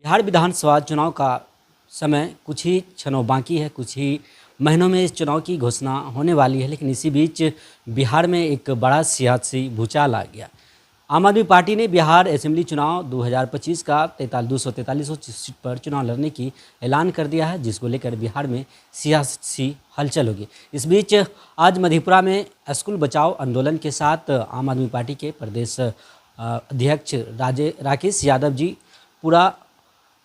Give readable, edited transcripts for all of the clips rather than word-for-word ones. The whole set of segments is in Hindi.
बिहार विधानसभा चुनाव का समय कुछ ही क्षणों बाकी है, कुछ ही महीनों में इस चुनाव की घोषणा होने वाली है। लेकिन इसी बीच बिहार में एक बड़ा सियासी भूचाल आ गया। आम आदमी पार्टी ने बिहार असेंबली चुनाव 2025 का 243 सीट पर चुनाव लड़ने की ऐलान कर दिया है, जिसको लेकर बिहार में सियासी हलचल होगी। इस बीच आज मधेपुरा में स्कूल बचाओ आंदोलन के साथ आम आदमी पार्टी के प्रदेश अध्यक्ष राकेश यादव जी पूरा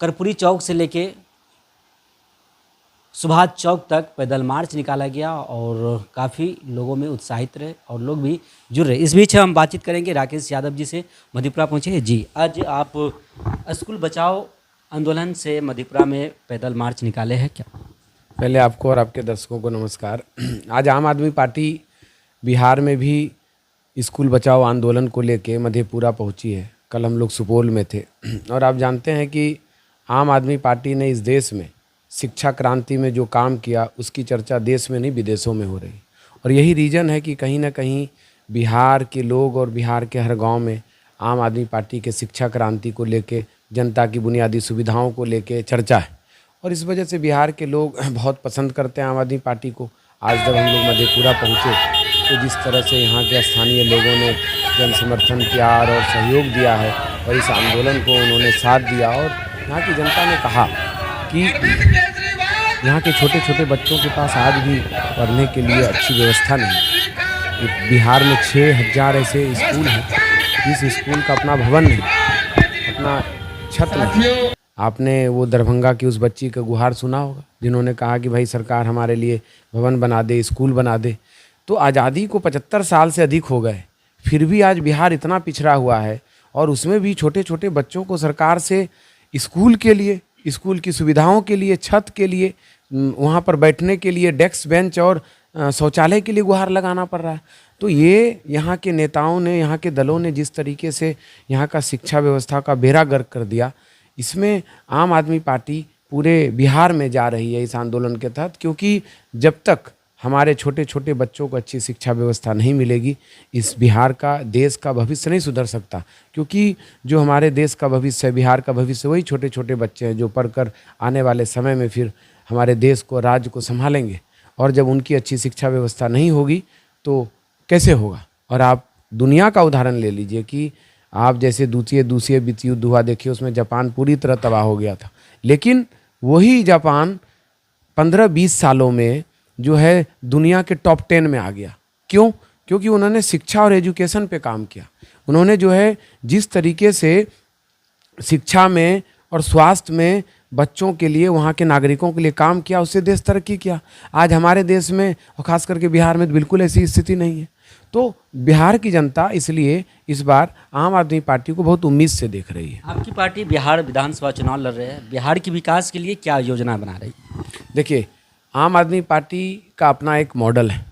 कर्पूरी चौक से लेके सुभाष चौक तक पैदल मार्च निकाला गया और काफ़ी लोगों में उत्साहित रहे और लोग भी जुड़ रहे। इस बीच हम बातचीत करेंगे राकेश यादव जी से। मधेपुरा पहुँचे जी, आज आप स्कूल बचाओ आंदोलन से मधेपुरा में पैदल मार्च निकाले हैं क्या? पहले आपको और आपके दर्शकों को नमस्कार। आज आम आदमी पार्टी बिहार में भी स्कूल बचाओ आंदोलन को लेके मधेपुरा पहुंची है। कल हम लोग सुपौल में थे और आप जानते हैं कि आम आदमी पार्टी ने इस देश में शिक्षा क्रांति में जो काम किया उसकी चर्चा देश में नहीं विदेशों में हो रही। और यही रीज़न है कि कहीं ना कहीं बिहार के लोग और बिहार के हर गांव में आम आदमी पार्टी के शिक्षा क्रांति को लेके, जनता की बुनियादी सुविधाओं को लेके चर्चा है और इस वजह से बिहार के लोग बहुत पसंद करते हैं आम आदमी पार्टी को। आज जब हम लोग मधेपुरा पहुँचे तो जिस तरह से यहाँ के स्थानीय लोगों ने जन समर्थन प्यार और सहयोग दिया है और इस आंदोलन को उन्होंने साथ दिया और यहाँ की जनता ने कहा कि यहाँ के छोटे छोटे बच्चों के पास आज भी पढ़ने के लिए अच्छी व्यवस्था नहीं है। बिहार में 6000 ऐसे स्कूल हैं जिस स्कूल का अपना भवन नहीं, अपना छत नहीं। आपने वो दरभंगा की उस बच्ची का गुहार सुना होगा जिन्होंने कहा कि भाई सरकार हमारे लिए भवन बना दे, स्कूल बना दे। तो आज़ादी को 75 साल से अधिक हो गए, फिर भी आज बिहार इतना पिछड़ा हुआ है और उसमें भी छोटे छोटे बच्चों को सरकार से स्कूल के लिए, स्कूल की सुविधाओं के लिए, छत के लिए, वहाँ पर बैठने के लिए डेस्क बेंच और शौचालय के लिए गुहार लगाना पड़ रहा है। तो ये यहाँ के नेताओं ने, यहाँ के दलों ने जिस तरीके से यहाँ का शिक्षा व्यवस्था का बेड़ा गर्क कर दिया, इसमें आम आदमी पार्टी पूरे बिहार में जा रही है इस आंदोलन के तहत। क्योंकि जब तक हमारे छोटे छोटे बच्चों को अच्छी शिक्षा व्यवस्था नहीं मिलेगी, इस बिहार का, देश का भविष्य नहीं सुधर सकता। क्योंकि जो हमारे देश का भविष्य है, बिहार का भविष्य, वही छोटे छोटे बच्चे हैं जो पढ़कर आने वाले समय में फिर हमारे देश को, राज्य को संभालेंगे। और जब उनकी अच्छी शिक्षा व्यवस्था नहीं होगी तो कैसे होगा? और आप दुनिया का उदाहरण ले लीजिए कि आप जैसे दूसरे विश्व युद्ध हुआ, देखिए उसमें जापान पूरी तरह तबाह हो गया था, लेकिन वही जापान 15-20 सालों में जो है दुनिया के टॉप 10 में आ गया। क्यों? क्योंकि उन्होंने शिक्षा और एजुकेशन पे काम किया। उन्होंने जो है जिस तरीके से शिक्षा में और स्वास्थ्य में बच्चों के लिए, वहाँ के नागरिकों के लिए काम किया, उससे देश तरक्की किया। आज हमारे देश में और ख़ास करके बिहार में बिल्कुल ऐसी स्थिति नहीं है। तो बिहार की जनता इसलिए इस बार आम आदमी पार्टी को बहुत उम्मीद से देख रही है। आपकी पार्टी बिहार विधानसभा चुनाव लड़ रही है, बिहार के विकास के लिए क्या योजना बना रही है? देखिए, आम आदमी पार्टी का अपना एक मॉडल है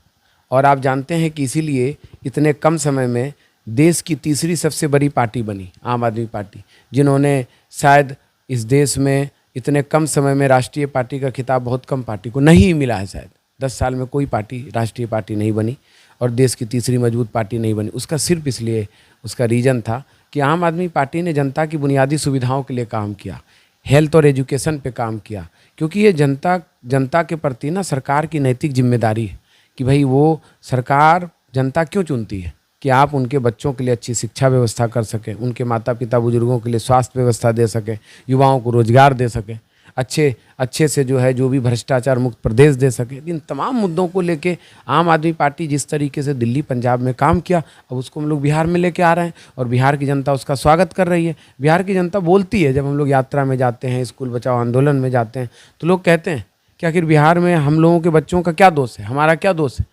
और आप जानते हैं कि इसीलिए इतने कम समय में देश की तीसरी सबसे बड़ी पार्टी बनी आम आदमी पार्टी, जिन्होंने शायद इस देश में इतने कम समय में राष्ट्रीय पार्टी का खिताब बहुत कम पार्टी को नहीं मिला है। शायद 10 साल में कोई पार्टी राष्ट्रीय पार्टी नहीं बनी और देश की तीसरी मजबूत पार्टी नहीं बनी। उसका सिर्फ इसलिए, उसका रीज़न था कि आम आदमी पार्टी ने जनता की बुनियादी सुविधाओं के लिए काम किया, हेल्थ और एजुकेशन पे काम किया। क्योंकि ये जनता के प्रति ना सरकार की नैतिक जिम्मेदारी है कि भाई वो सरकार, जनता क्यों चुनती है कि आप उनके बच्चों के लिए अच्छी शिक्षा व्यवस्था कर सकें, उनके माता पिता बुजुर्गों के लिए स्वास्थ्य व्यवस्था दे सकें, युवाओं को रोजगार दे सकें, अच्छे से जो है जो भी भ्रष्टाचार मुक्त प्रदेश दे सके। इन तमाम मुद्दों को लेके आम आदमी पार्टी जिस तरीके से दिल्ली पंजाब में काम किया, अब उसको हम लोग बिहार में लेके आ रहे हैं और बिहार की जनता उसका स्वागत कर रही है। बिहार की जनता बोलती है, जब हम लोग यात्रा में जाते हैं, स्कूल बचाओ आंदोलन में जाते हैं, तो लोग कहते हैं कि आखिर बिहार में हम लोगों के बच्चों का क्या दोष है, हमारा क्या दोष है?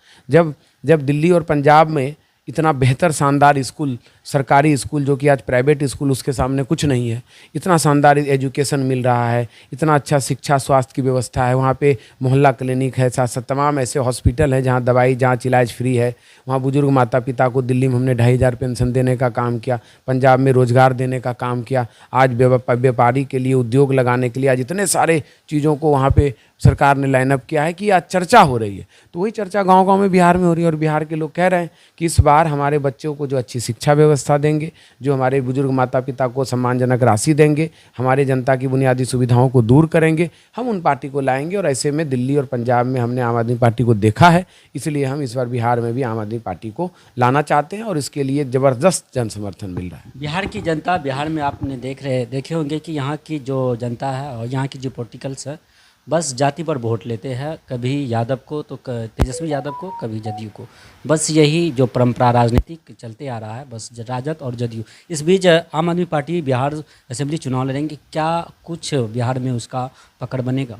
जब दिल्ली और पंजाब में इतना बेहतर शानदार स्कूल, सरकारी स्कूल जो कि आज प्राइवेट स्कूल उसके सामने कुछ नहीं है, इतना शानदार एजुकेशन मिल रहा है, इतना अच्छा शिक्षा स्वास्थ्य की व्यवस्था है, वहाँ पे मोहल्ला क्लिनिक है, साथ साथ तमाम ऐसे हॉस्पिटल हैं जहाँ दवाई जांच इलाज फ्री है, वहाँ बुजुर्ग माता पिता को दिल्ली में हमने 2500 पेंशन देने का काम किया, पंजाब में रोजगार देने का काम किया, आज व्यापारी के लिए, उद्योग लगाने के लिए आज इतने सारे चीज़ों को वहाँ पे सरकार ने लाइनअप किया है कि आज चर्चा हो रही है। तो वही चर्चा गाँव गाँव में बिहार में हो रही है और बिहार के लोग कह रहे हैं कि इस बार बार हमारे बच्चों को जो अच्छी शिक्षा व्यवस्था देंगे, जो हमारे बुजुर्ग माता पिता को सम्मानजनक राशि देंगे, हमारे जनता की बुनियादी सुविधाओं को दूर करेंगे, हम उन पार्टी को लाएंगे। और ऐसे में दिल्ली और पंजाब में हमने आम आदमी पार्टी को देखा है, इसलिए हम इस बार बिहार में भी आम आदमी पार्टी को लाना चाहते हैं और इसके लिए ज़बरदस्त जन समर्थन मिल रहा है। बिहार की जनता, बिहार में आपने देखे होंगे कि यहाँ की जो जनता है और यहाँ की जो पॉलिटिकल्स है, बस जाति पर वोट लेते हैं, कभी यादव को तो तेजस्वी यादव को, कभी जदयू को। बस यही जो परंपरा राजनीतिक चलते आ रहा है, बस राजद और जदयू। इस बीच आम आदमी पार्टी बिहार असेंबली चुनाव लड़ेंगे, क्या कुछ बिहार में उसका पकड़ बनेगा?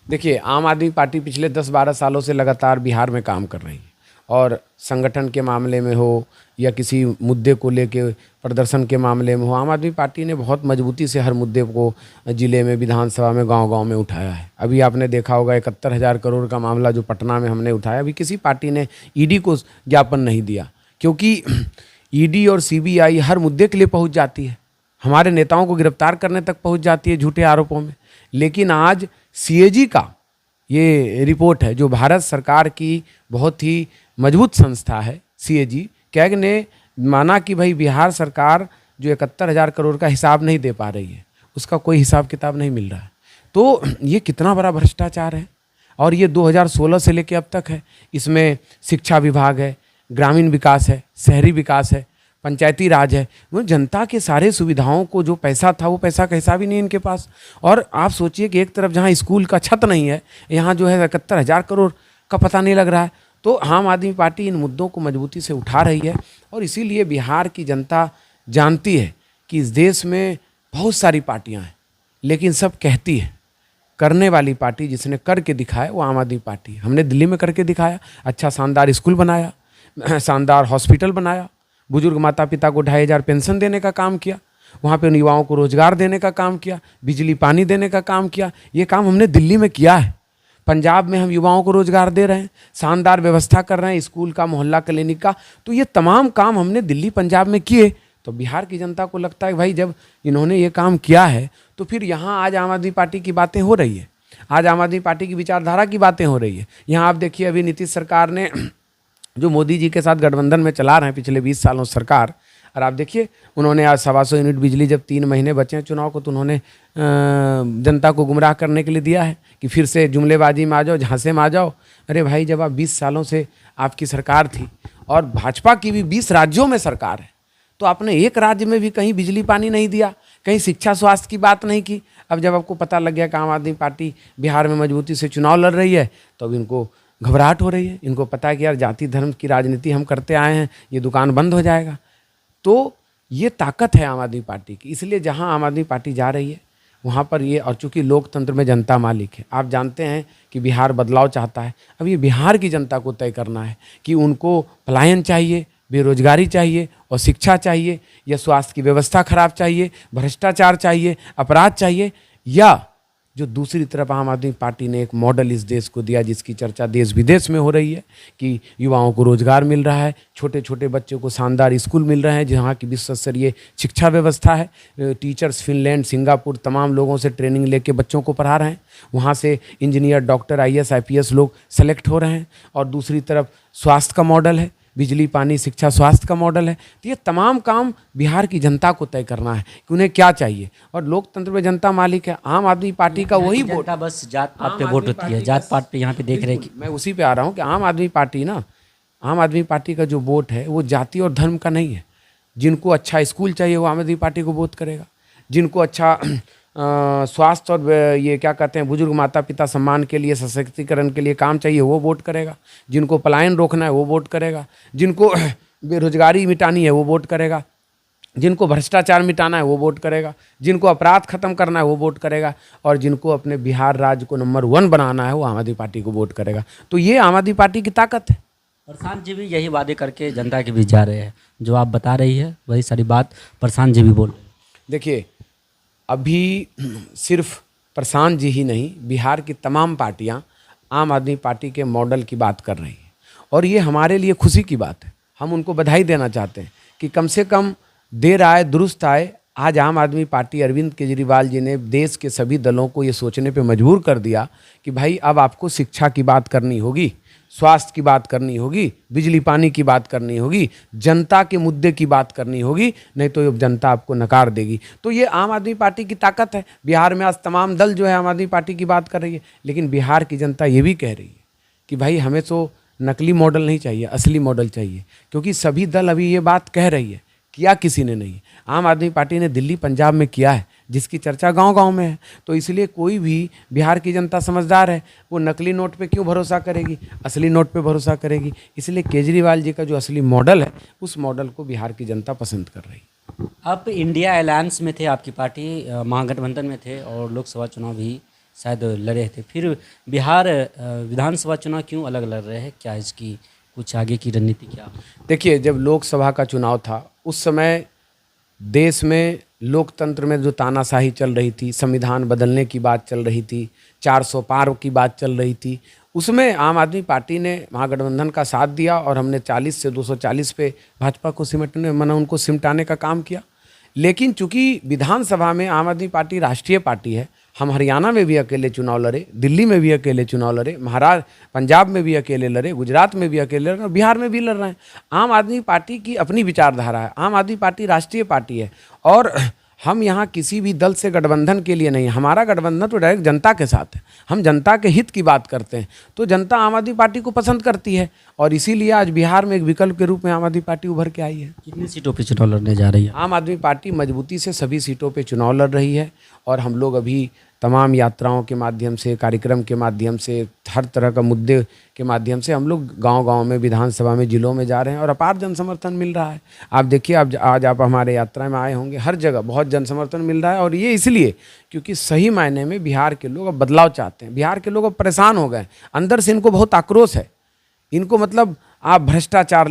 देखिए, आम आदमी पार्टी पिछले 10-12 सालों से लगातार बिहार में काम कर रही है और संगठन के मामले में हो या किसी मुद्दे को लेके प्रदर्शन के मामले में हो, आम आदमी पार्टी ने बहुत मजबूती से हर मुद्दे को जिले में, विधानसभा में, गांव-गांव में उठाया है। अभी आपने देखा होगा 71,000 करोड़ का मामला जो पटना में हमने उठाया, अभी किसी पार्टी ने ईडी को ज्ञापन नहीं दिया, क्योंकि ईडी और सीबीआई हर मुद्दे के लिए पहुँच जाती है, हमारे नेताओं को गिरफ्तार करने तक पहुँच जाती है झूठे आरोपों में। लेकिन आज सीएजी का ये रिपोर्ट है, जो भारत सरकार की बहुत ही मजबूत संस्था है, सीएजी कैग ने माना कि भाई बिहार सरकार जो 71,000 करोड़ का हिसाब नहीं दे पा रही है, उसका कोई हिसाब किताब नहीं मिल रहा है। तो ये कितना बड़ा भ्रष्टाचार है, और ये 2016 से लेकर अब तक है। इसमें शिक्षा विभाग है, ग्रामीण विकास है, शहरी विकास है, पंचायती राज है, वो जनता के सारे सुविधाओं को जो पैसा था, वो पैसा का हिसाब ही नहीं इनके पास। और आप सोचिए कि एक तरफ जहाँ स्कूल का छत नहीं है, यहाँ जो है 71,000 करोड़ का पता नहीं लग रहा है। तो आम आदमी पार्टी इन मुद्दों को मजबूती से उठा रही है, और इसीलिए बिहार की जनता जानती है कि इस देश में बहुत सारी पार्टियां हैं, लेकिन सब कहती है, करने वाली पार्टी जिसने करके दिखाया वो आम आदमी पार्टी। हमने दिल्ली में करके दिखाया, अच्छा शानदार स्कूल बनाया, शानदार हॉस्पिटल बनाया, बुजुर्ग माता पिता को 2,500 पेंशन देने का काम किया, वहाँ पे युवाओं को रोजगार देने का काम किया, बिजली पानी देने का काम किया। ये काम हमने दिल्ली में किया है। पंजाब में हम युवाओं को रोजगार दे रहे हैं, शानदार व्यवस्था कर रहे हैं स्कूल का, मोहल्ला क्लिनिक का। तो ये तमाम काम हमने दिल्ली पंजाब में किए। तो बिहार की जनता को लगता है भाई जब इन्होंने ये काम किया है तो फिर यहाँ आज आम आदमी पार्टी की बातें हो रही है, आज आम आदमी पार्टी की विचारधारा की बातें हो रही है। यहाँ आप देखिए, अभी नीतीश सरकार ने जो मोदी जी के साथ गठबंधन में चला रहे हैं पिछले 20 सालों सरकार, और आप देखिए उन्होंने आज 125 यूनिट बिजली, जब 3 महीने बचे हैं चुनाव को, तो उन्होंने जनता को गुमराह करने के लिए दिया है कि फिर से जुमलेबाजी में आ जाओ, झांसे में आ जाओ। अरे भाई, जब आप 20 सालों से आपकी सरकार थी और भाजपा की भी 20 राज्यों में सरकार है, तो आपने एक राज्य में भी कहीं बिजली पानी नहीं दिया, कहीं शिक्षा स्वास्थ्य की बात नहीं की। अब जब आपको पता लग गया कि आम आदमी पार्टी बिहार में मजबूती से चुनाव लड़ रही है, तो अब इनको घबराहट हो रही है। इनको पता है कि यार जाति धर्म की राजनीति हम करते आए हैं, ये दुकान बंद हो जाएगा। तो ये ताकत है आम आदमी पार्टी की, इसलिए जहां आम आदमी पार्टी जा रही है वहां पर ये, और चूंकि लोकतंत्र में जनता मालिक है, आप जानते हैं कि बिहार बदलाव चाहता है। अब ये बिहार की जनता को तय करना है कि उनको पलायन चाहिए, बेरोजगारी चाहिए और शिक्षा चाहिए, या स्वास्थ्य की व्यवस्था खराब चाहिए, भ्रष्टाचार चाहिए, अपराध चाहिए, या जो दूसरी तरफ आम आदमी पार्टी ने एक मॉडल इस देश को दिया जिसकी चर्चा देश विदेश में हो रही है कि युवाओं को रोजगार मिल रहा है, छोटे छोटे बच्चों को शानदार स्कूल मिल रहे हैं जहाँ की विश्व स्तरीय शिक्षा व्यवस्था है। टीचर्स फिनलैंड, सिंगापुर तमाम लोगों से ट्रेनिंग लेके बच्चों को पढ़ा रहे हैं, वहाँ से इंजीनियर, डॉक्टर, IAS IPS लोग सेलेक्ट हो रहे हैं। और दूसरी तरफ स्वास्थ्य का मॉडल है, बिजली पानी शिक्षा स्वास्थ्य का मॉडल है। तो ये तमाम काम बिहार की जनता को तय करना है कि उन्हें क्या चाहिए, और लोकतंत्र में जनता मालिक है। आम आदमी पार्टी का वही वोट, बस जात पात पे वोट होती है, जात पात पे यहाँ पे देख रहे हैं कि मैं उसी पे आ रहा हूँ कि आम आदमी पार्टी ना, आम आदमी पार्टी का जो वोट है वो जाति और धर्म का नहीं है। जिनको अच्छा स्कूल चाहिए वो आम आदमी पार्टी को वोट करेगा, जिनको अच्छा स्वास्थ्य और ये क्या कहते हैं बुजुर्ग माता पिता सम्मान के लिए, सशक्तिकरण के लिए काम चाहिए वो वोट करेगा, जिनको पलायन रोकना है वो वोट करेगा, जिनको बेरोजगारी मिटानी है वो वोट करेगा, जिनको भ्रष्टाचार मिटाना है वो वोट करेगा, जिनको अपराध खत्म करना है वो वोट करेगा, और जिनको अपने बिहार राज्य को नंबर 1 बनाना है वो आम आदमी पार्टी को वोट करेगा। तो ये आम आदमी पार्टी की ताकत है। प्रशांत जी भी यही वादे करके जनता के बीच जा रहे हैं, जो आप बता रही है वही सारी बात प्रशांत जी भी बोल रहे हैं। देखिए, अभी सिर्फ प्रशांत जी ही नहीं, बिहार की तमाम पार्टियां आम आदमी पार्टी के मॉडल की बात कर रही हैं, और ये हमारे लिए खुशी की बात है। हम उनको बधाई देना चाहते हैं कि कम से कम देर आए दुरुस्त आए, आज आम आदमी पार्टी, अरविंद केजरीवाल जी ने देश के सभी दलों को ये सोचने पे मजबूर कर दिया कि भाई अब आपको शिक्षा की बात करनी होगी। स्वास्थ्य की बात करनी होगी, बिजली पानी की बात करनी होगी, जनता के मुद्दे की बात करनी होगी, नहीं तो ये जनता आपको नकार देगी। तो ये आम आदमी पार्टी की ताकत है। बिहार में आज तमाम दल जो है आम आदमी पार्टी की बात कर रही है, लेकिन बिहार की जनता ये भी कह रही है कि भाई हमें तो नकली मॉडल नहीं चाहिए, असली मॉडल चाहिए। क्योंकि सभी दल अभी ये बात कह रही है, किया किसी ने नहीं। आम आदमी पार्टी ने दिल्ली पंजाब में किया है, जिसकी चर्चा गांव-गांव में है। तो इसलिए कोई भी बिहार की जनता समझदार है, वो नकली नोट पे क्यों भरोसा करेगी, असली नोट पे भरोसा करेगी। इसलिए केजरीवाल जी का जो असली मॉडल है, उस मॉडल को बिहार की जनता पसंद कर रही है। आप इंडिया अलायंस में थे, आपकी पार्टी महागठबंधन में थे और लोकसभा चुनाव भी शायद लड़े थे। फिर बिहार विधानसभा चुनाव क्यों अलग लड़ रहे हैं? क्या इसकी कुछ आगे की रणनीति क्या? देखिए, जब लोकसभा का चुनाव था उस समय देश में लोकतंत्र में जो तानाशाही चल रही थी, संविधान बदलने की बात चल रही थी, 400 पार की बात चल रही थी, उसमें आम आदमी पार्टी ने महागठबंधन का साथ दिया और हमने 40 से 240 पे भाजपा को उनको सिमटाने का काम किया। लेकिन चूंकि विधानसभा में आम आदमी पार्टी राष्ट्रीय पार्टी है, हम हरियाणा में भी अकेले चुनाव लड़े, दिल्ली में भी अकेले चुनाव लड़े, पंजाब में भी अकेले लड़े, गुजरात में भी अकेले लड़े और बिहार में भी लड़ रहे हैं। आम आदमी पार्टी की अपनी विचारधारा है, आम आदमी पार्टी राष्ट्रीय पार्टी है और हम यहाँ किसी भी दल से गठबंधन के लिए नहीं, हमारा गठबंधन तो डायरेक्ट जनता के साथ है। हम जनता के हित की बात करते हैं, तो जनता आम आदमी पार्टी को पसंद करती है और इसीलिए आज बिहार में एक विकल्प के रूप में आम आदमी पार्टी उभर के आई है। कितनी सीटों पर चुनाव लड़ने जा रही है? आम आदमी पार्टी मजबूती से सभी सीटों पे चुनाव लड़ रही है और हम लोग अभी तमाम यात्राओं के माध्यम से, कार्यक्रम के माध्यम से, हर तरह का मुद्दे के माध्यम से हम लोग गांव-गांव में, विधानसभा में, जिलों में जा रहे हैं और अपार जन समर्थन मिल रहा है। आप देखिए, आज आप हमारे यात्रा में आए होंगे, हर जगह बहुत जन समर्थन मिल रहा है और ये इसलिए क्योंकि सही मायने में बिहार के लोग अब बदलाव चाहते हैं। बिहार के लोग अब परेशान हो गए, अंदर से इनको बहुत आक्रोश है। इनको मतलब आप भ्रष्टाचार